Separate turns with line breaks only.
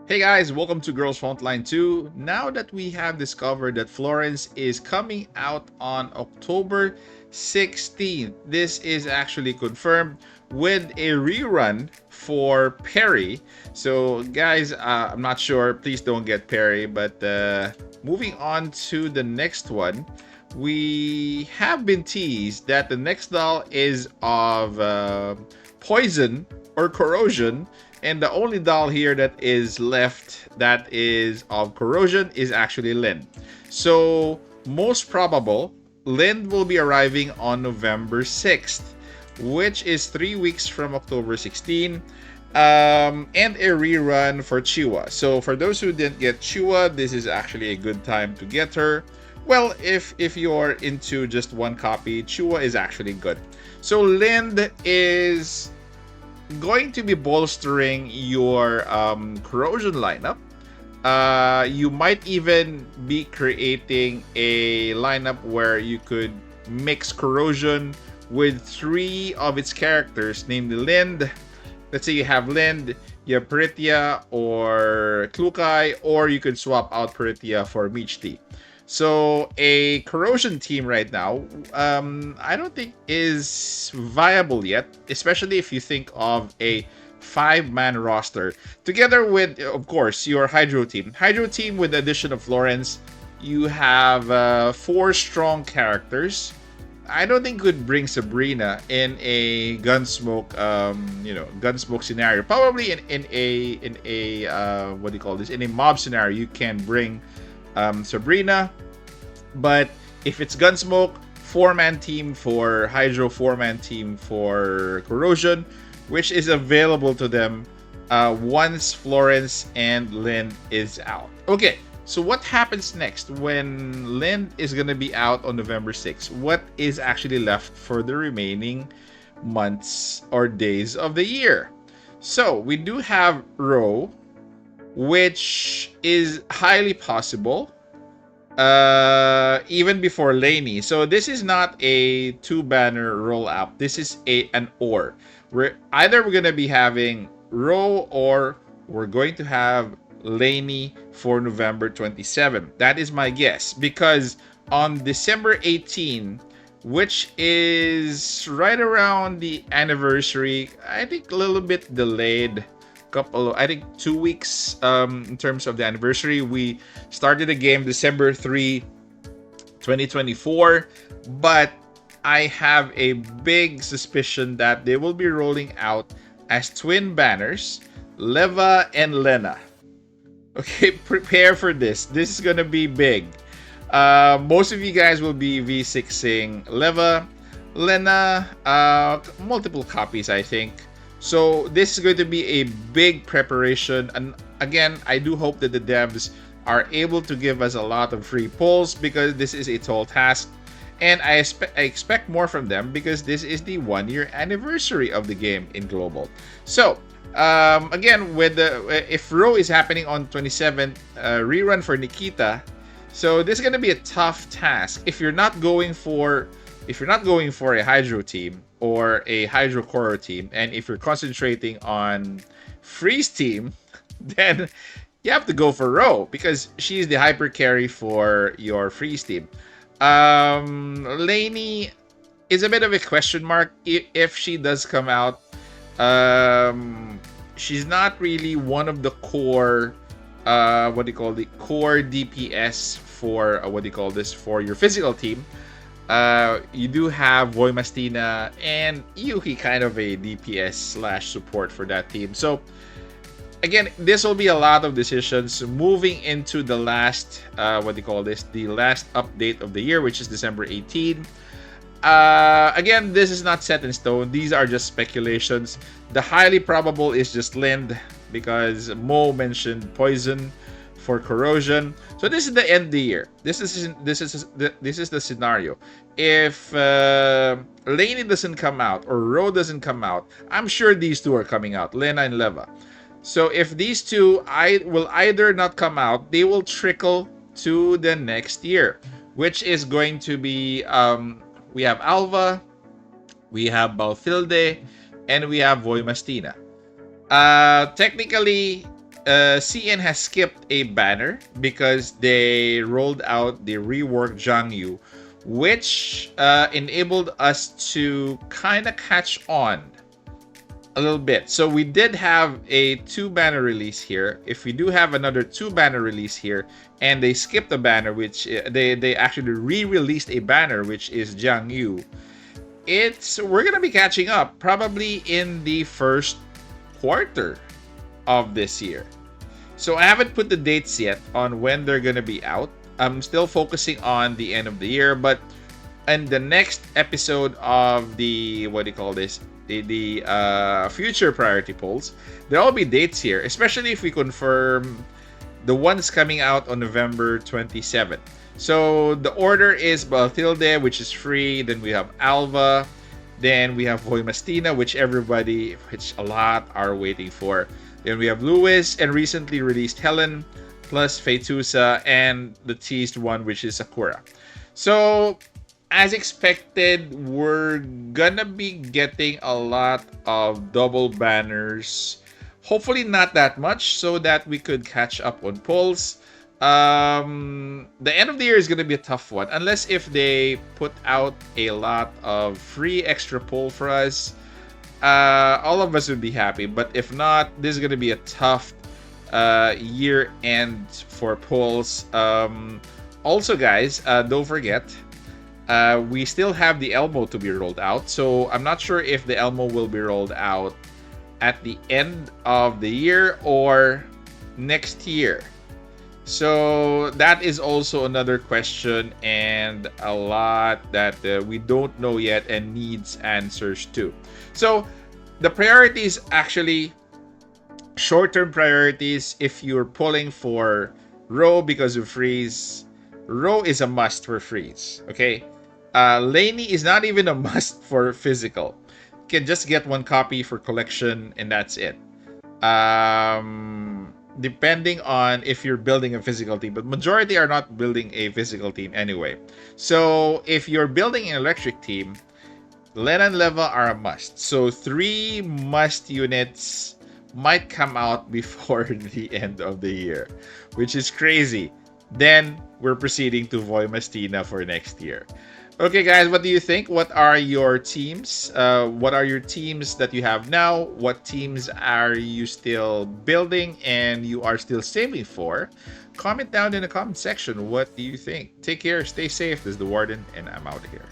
Hey guys, welcome to Girls Frontline 2. Now that we have discovered that Florence is coming out on October 16th, this is actually confirmed with a rerun for Perry. So, guys, I'm not sure, please don't get Perry, but moving on to the next one, we have been teased that the next doll is of poison or corrosion, and the only doll here that is left that is of corrosion is actually Lind. So, most probable, Lind will be arriving on November 6th, which is 3 weeks from October 16. And a rerun for Chua. So, for those who didn't get Chua, this is actually a good time to get her. Well, if you're into just one copy, Chua is actually good. So, Lind is going to be bolstering your corrosion lineup. You might even be creating a lineup where you could mix corrosion with three of its characters, namely Lind. Let's say you have Lind, you have Peritia or Klukai, or you could swap out Peritia for Michti. So a corrosion team right now, I don't think is viable yet, especially if you think of a 5-man roster together with, of course, your Hydro team. Hydro team with the addition of Florence, you have 4 strong characters. I don't think could bring Sabrina in a Gunsmoke, Gunsmoke scenario. Probably in a what do you call this? In a mob scenario, you can bring Sabrina. But if it's Gunsmoke, 4-man team for Hydro, 4-man team for Corrosion, which is available to them once Florence and Lind is out. Okay, so what happens next when Lind is going to be out on November 6th? What is actually left for the remaining months or days of the year? So we do have Row, which is highly possible even before Laney. So this is not a 2-banner rollout. This is an or. We're gonna be having Row or we're going to have Laney for November 27. That is my guess because on December 18, which is right around the anniversary, I think a little bit delayed, I think 2 weeks in terms of the anniversary. We started the game December 3, 2024, but I have a big suspicion that they will be rolling out as twin banners, Leva and Lena. Okay, prepare for this. This is gonna be big. Most of you guys will be V6ing Leva, Lena, multiple copies, I think. So this is going to be a big preparation, and again, I do hope that the devs are able to give us a lot of free pulls because this is a tall task, and I expect more from them because this is the 1-year anniversary of the game in global. So again, with if Row is happening on 27th, rerun for Nikita, so this is going to be a tough task if you're not going for a Hydro team or a Hydro Core team, and if you're concentrating on Freeze team, then you have to go for Row because she's the hyper carry for your Freeze team. Laney is a bit of a question mark if she does come out. She's not really one of the core, core DPS for for your physical team. You do have Voimastina and Yuki, kind of a DPS / support for that team. So again, this will be a lot of decisions moving into the last the last update of the year, which is December 18. Again, this is not set in stone. These are just speculations. The highly probable is just Lind because Mo mentioned poison for corrosion. So this is the end of the year. This is the scenario. If Laney doesn't come out or Ro doesn't come out, I'm sure these two are coming out, Lena and Leva. So if these two will either not come out, they will trickle to the next year, which is going to be we have Alva, we have Balfilde, and we have Voimastina. Technically, CN has skipped a banner because they rolled out the reworked Zhang which enabled us to kind of catch on a little bit. So we did have a 2-banner release here. If we do have another 2-banner release here, and they skipped a banner, which they actually re-released a banner, which is Jiang Yu, we're gonna be catching up probably in the first quarter of this year. So I haven't put the dates yet on when they're gonna be out. I'm still focusing on the end of the year, but in the next episode of the future priority polls, there will be dates here, especially if we confirm the ones coming out on November 27th. So the order is Baltilde, which is free. Then we have Alva. Then we have Voimastina, which a lot are waiting for. Then we have Lewis and recently released Helen, plus Feitusa, and the teased one, which is Sakura. So, as expected, we're gonna be getting a lot of double banners. Hopefully not that much, so that we could catch up on polls. The end of the year is going to be a tough one, unless if they put out a lot of free extra poll for us. All of us would be happy, but if not, this is going to be a tough year end for polls. Also, guys, don't forget, we still have the Elmo to be rolled out, so I'm not sure if the Elmo will be rolled out at the end of the year or next year. So that is also another question and a lot that we don't know yet and needs answers to. So the priorities, actually short-term priorities, if you're pulling for Row because of freeze, Row is a must for freeze. Okay, Laney is not even a must for physical. You can just get one copy for collection and that's it. Depending on if you're building a physical team, but majority are not building a physical team anyway. So if you're building an electric team, Len and Leva are a must. So 3 must units might come out before the end of the year, which is crazy. Then we're proceeding to Voimastina for next year. Okay, guys, what do you think? What are your teams? What are your teams that you have now? What teams are you still building and you are still saving for? Comment down in the comment section. What do you think? Take care, stay safe. This is the Warden, and I'm out of here.